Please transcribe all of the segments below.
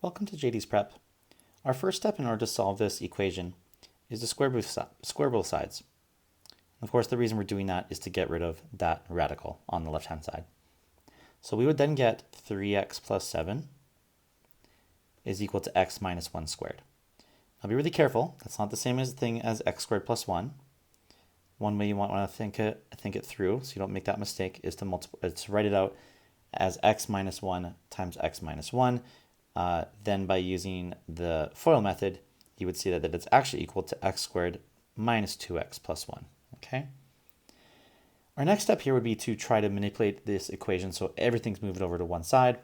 Welcome to JD's Prep. Our first step in order to solve this equation is to square both sides. Of course, the reason we're doing that is to get rid of that radical on the left-hand side. So we would then get 3x plus 7 is equal to x minus 1 squared. Now be really careful. That's not the same thing as x squared plus 1. One way you want to think it through so you don't make that mistake is to write it out as x minus 1 times x minus 1. Then by using the FOIL method, you would see that it's actually equal to x squared minus 2x plus 1. Okay. Our next step here would be to try to manipulate this equation so everything's moved over to one side.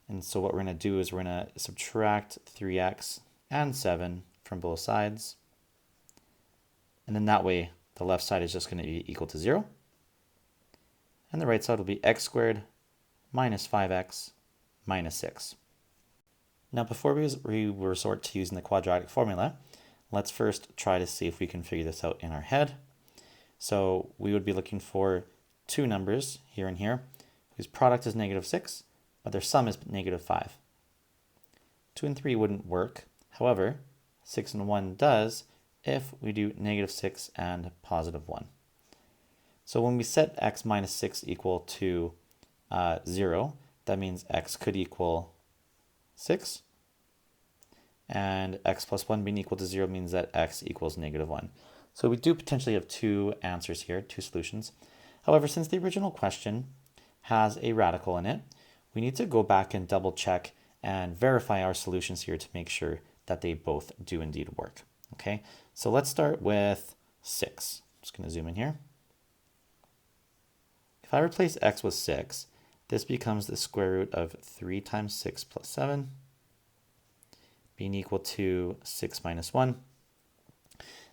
And so what we're going to do is we're going to subtract 3x and 7 from both sides. And then that way, the left side is just going to be equal to 0. And the right side will be x squared minus 5x minus 6. Now, before we resort to using the quadratic formula, let's first try to see if we can figure this out in our head. So we would be looking for two numbers here and here, whose product is negative 6, but their sum is negative 5. 2 and 3 wouldn't work. However, 6 and 1 does if we do negative 6 and positive 1. So when we set x minus 6 equal to 0, that means x could equal 6, and x plus 1 being equal to 0 means that x equals negative 1. So we do potentially have two answers here, two solutions. However, since the original question has a radical in it, we need to go back and double check and verify our solutions here to make sure that they both do indeed work. Okay, so let's start with 6. I'm just going to zoom in here. If I replace x with 6, this becomes the square root of 3 times 6 plus 7, being equal to 6 minus 1.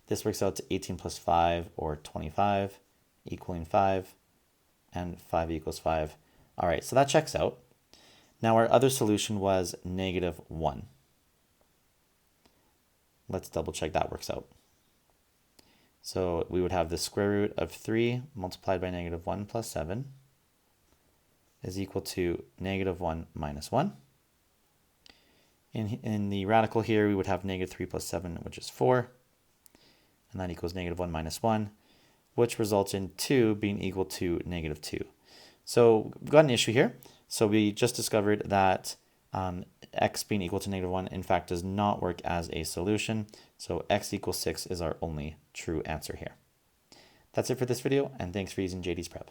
This works out to 18 plus 5, or 25, equaling 5, and 5 equals 5. All right, so that checks out. Now our other solution was negative 1. Let's double check that works out. So we would have the square root of 3 multiplied by negative 1 plus 7 is equal to negative 1 minus 1. In the radical here, we would have negative 3 plus 7, which is 4. And that equals negative 1 minus 1, which results in 2 being equal to negative 2. So we've got an issue here. So we just discovered that x being equal to negative 1, in fact, does not work as a solution. So x equals 6 is our only true answer here. That's it for this video, and thanks for using JD's Prep.